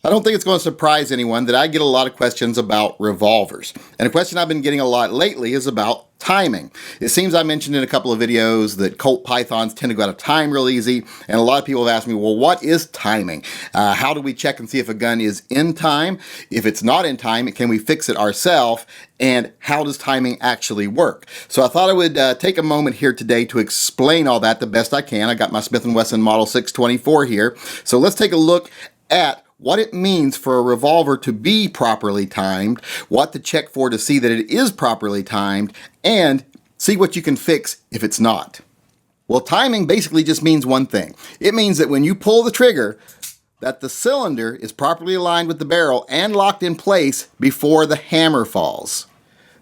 I don't think it's going to surprise anyone that I get a lot of questions about revolvers. And a question I've been getting a lot lately is about timing. It seems I mentioned in a couple of videos that Colt pythons tend to go out of time real easy, and a lot of people have asked me, well, what is timing? How do we check and see if a gun is in time? If it's not in time, can we fix it ourselves? And how does timing actually work? So I thought I would take a moment here today to explain all that the best I can. I got my Smith & Wesson Model 624 here. So let's take a look at what it means for a revolver to be properly timed, what to check for to see that it is properly timed, and see what you can fix if it's not. Well, timing basically just means one thing. It means that when you pull the trigger, that the cylinder is properly aligned with the barrel and locked in place before the hammer falls.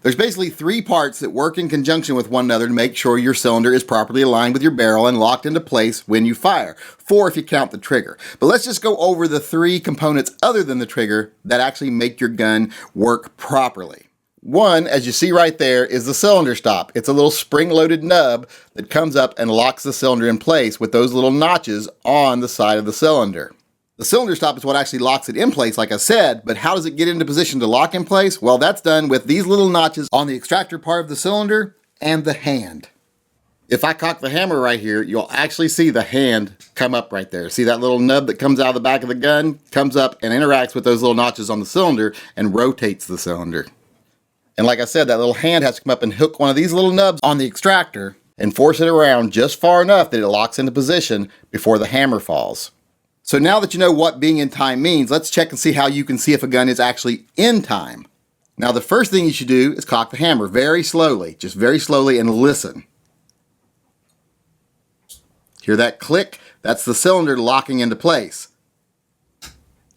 There's basically three parts that work in conjunction with one another to make sure your cylinder is properly aligned with your barrel and locked into place when you fire. 4 if you count the trigger. But let's just go over the 3 components other than the trigger that actually make your gun work properly. One, as you see right there, is the cylinder stop. It's a little spring-loaded nub that comes up and locks the cylinder in place with those little notches on the side of the cylinder. The cylinder stop is what actually locks it in place, like I said, but how does it get into position to lock in place? Well, that's done with these little notches on the extractor part of the cylinder and the hand. If I cock the hammer right here, you'll actually see the hand come up right there. See that little nub that comes out of the back of the gun? Comes up and interacts with those little notches on the cylinder and rotates the cylinder. And like I said, that little hand has to come up and hook one of these little nubs on the extractor and force it around just far enough that it locks into position before the hammer falls. So now that you know what being in time means, let's check and see how you can see if a gun is actually in time. Now the first thing you should do is cock the hammer very slowly, just very slowly, and listen. Hear that click? That's the cylinder locking into place.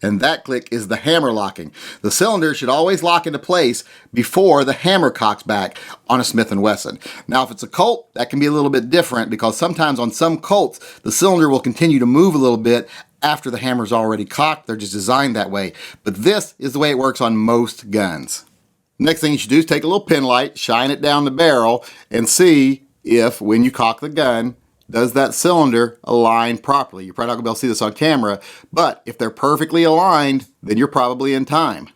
And that click is the hammer locking. The cylinder should always lock into place before the hammer cocks back on a Smith & Wesson. Now if it's a Colt, that can be a little bit different because sometimes on some Colts, the cylinder will continue to move a little bit after the hammer's already cocked. They're just designed that way. But this is the way it works on most guns. Next thing you should do is take a little pin light, shine it down the barrel, and see if when you cock the gun, does that cylinder align properly? You're probably not going to be able to see this on camera, but if they're perfectly aligned, then you're probably in time.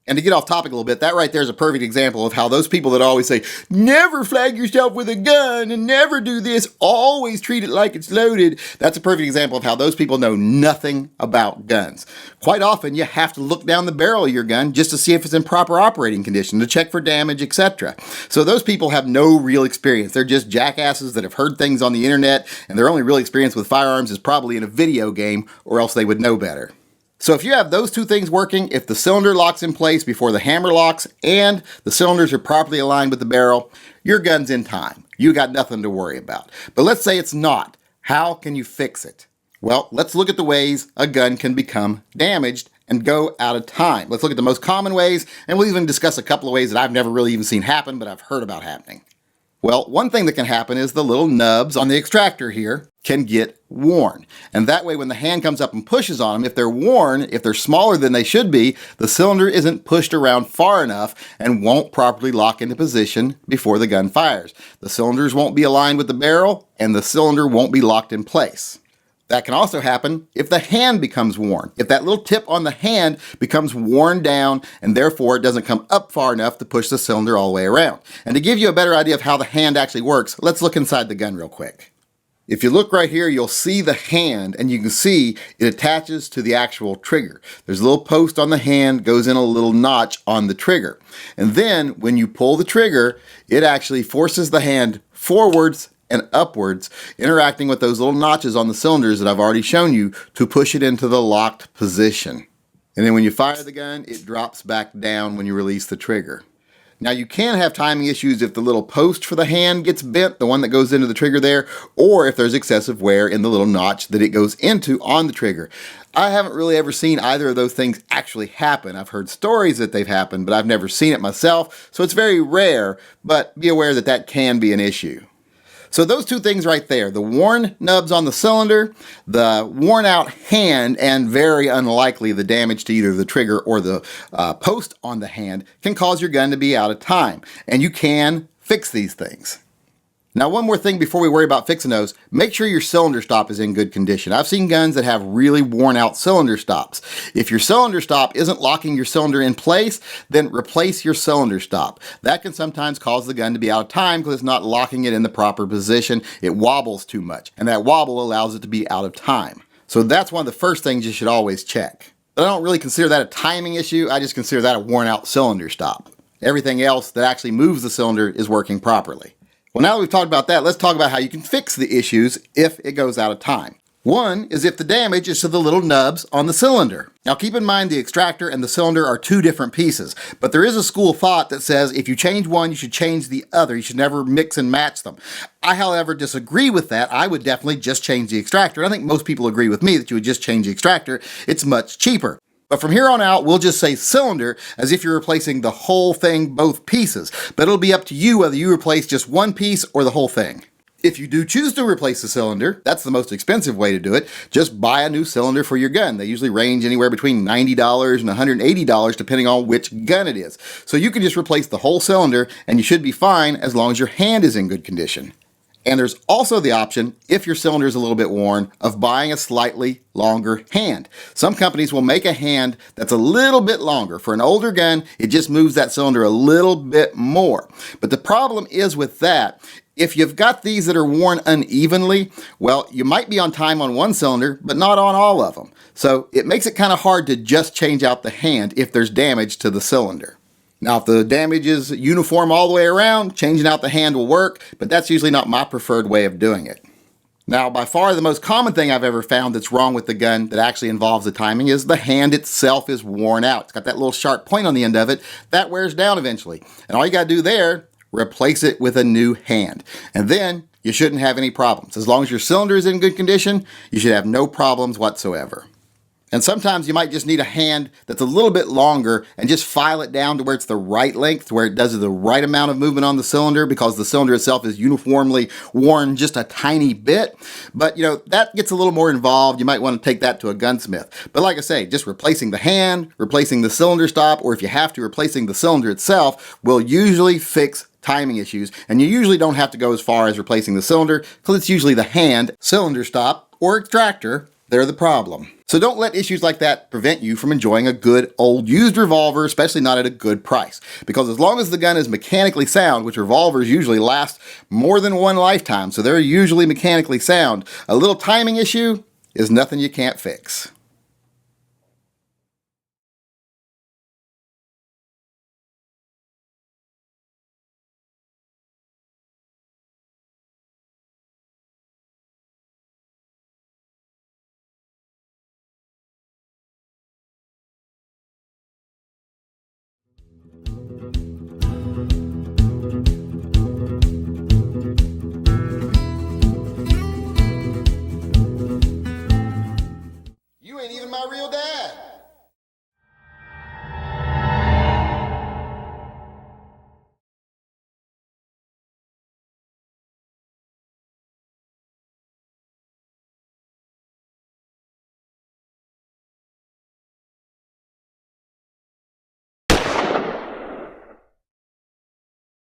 And to get off topic a little bit, that right there is a perfect example of how those people that always say, never flag yourself with a gun and never do this, always treat it like it's loaded. That's a perfect example of how those people know nothing about guns. Quite often, you have to look down the barrel of your gun just to see if it's in proper operating condition, to check for damage, etc. So those people have no real experience. They're just jackasses that have heard things on the internet, and their only real experience with firearms is probably in a video game, or else they would know better. So if you have those two things working, if the cylinder locks in place before the hammer locks and the cylinders are properly aligned with the barrel, your gun's in time. You got nothing to worry about. But let's say it's not. How can you fix it? Well, let's look at the ways a gun can become damaged and go out of time. Let's look at the most common ways, and we'll even discuss a couple of ways that I've never really even seen happen, but I've heard about happening. Well, one thing that can happen is the little nubs on the extractor here can get worn. And that way when the hand comes up and pushes on them, if they're worn, if they're smaller than they should be, the cylinder isn't pushed around far enough and won't properly lock into position before the gun fires. The cylinders won't be aligned with the barrel and the cylinder won't be locked in place. That can also happen if the hand becomes worn. If that little tip on the hand becomes worn down and therefore it doesn't come up far enough to push the cylinder all the way around. And to give you a better idea of how the hand actually works, let's look inside the gun real quick. If you look right here, you'll see the hand and you can see it attaches to the actual trigger. There's a little post on the hand, goes in a little notch on the trigger. And then when you pull the trigger, it actually forces the hand forwards and upwards, interacting with those little notches on the cylinders that I've already shown you to push it into the locked position. And then when you fire the gun, it drops back down when you release the trigger. Now you can have timing issues if the little post for the hand gets bent, the one that goes into the trigger there, or if there's excessive wear in the little notch that it goes into on the trigger. I haven't really ever seen either of those things actually happen. I've heard stories that they've happened, but I've never seen it myself, so it's very rare, but be aware that that can be an issue. So those two things right there, the worn nubs on the cylinder, the worn out hand, and very unlikely the damage to either the trigger or the post on the hand can cause your gun to be out of time. And you can fix these things. Now, one more thing before we worry about fixing those, make sure your cylinder stop is in good condition. I've seen guns that have really worn out cylinder stops. If your cylinder stop isn't locking your cylinder in place, then replace your cylinder stop. That can sometimes cause the gun to be out of time because it's not locking it in the proper position. It wobbles too much, and that wobble allows it to be out of time. So that's one of the first things you should always check. But I don't really consider that a timing issue. I just consider that a worn out cylinder stop. Everything else that actually moves the cylinder is working properly. Well, now that we've talked about that, let's talk about how you can fix the issues if it goes out of time. One is if the damage is to the little nubs on the cylinder. Now keep in mind the extractor and the cylinder are two different pieces, but there is a school of thought that says if you change one, you should change the other. You should never mix and match them. I, however, disagree with that. I would definitely just change the extractor. I think most people agree with me that you would just change the extractor. It's much cheaper. But from here on out, we'll just say cylinder as if you're replacing the whole thing, both pieces. But it'll be up to you whether you replace just one piece or the whole thing. If you do choose to replace the cylinder, that's the most expensive way to do it. Just buy a new cylinder for your gun. They usually range anywhere between $90 and $180 depending on which gun it is. So you can just replace the whole cylinder and you should be fine as long as your hand is in good condition. And there's also the option, if your cylinder is a little bit worn, of buying a slightly longer hand. Some companies will make a hand that's a little bit longer. For an older gun, it just moves that cylinder a little bit more. But the problem is with that, if you've got these that are worn unevenly, well, you might be on time on one cylinder, but not on all of them. So it makes it kind of hard to just change out the hand if there's damage to the cylinder. Now, if the damage is uniform all the way around, changing out the hand will work, but that's usually not my preferred way of doing it. Now, by far the most common thing I've ever found that's wrong with the gun that actually involves the timing is the hand itself is worn out. It's got that little sharp point on the end of it. That wears down eventually. And all you got to do there, replace it with a new hand. And then you shouldn't have any problems. As long as your cylinder is in good condition, you should have no problems whatsoever. And sometimes you might just need a hand that's a little bit longer and just file it down to where it's the right length, where it does the right amount of movement on the cylinder because the cylinder itself is uniformly worn just a tiny bit. But that gets a little more involved. You might want to take that to a gunsmith. But like I say, just replacing the hand, replacing the cylinder stop, or if you have to, replacing the cylinder itself will usually fix timing issues. And you usually don't have to go as far as replacing the cylinder because it's usually the hand, cylinder stop, or extractor. They're the problem. So don't let issues like that prevent you from enjoying a good old used revolver, especially not at a good price. Because as long as the gun is mechanically sound, which revolvers usually last more than one lifetime, so they're usually mechanically sound, a little timing issue is nothing you can't fix.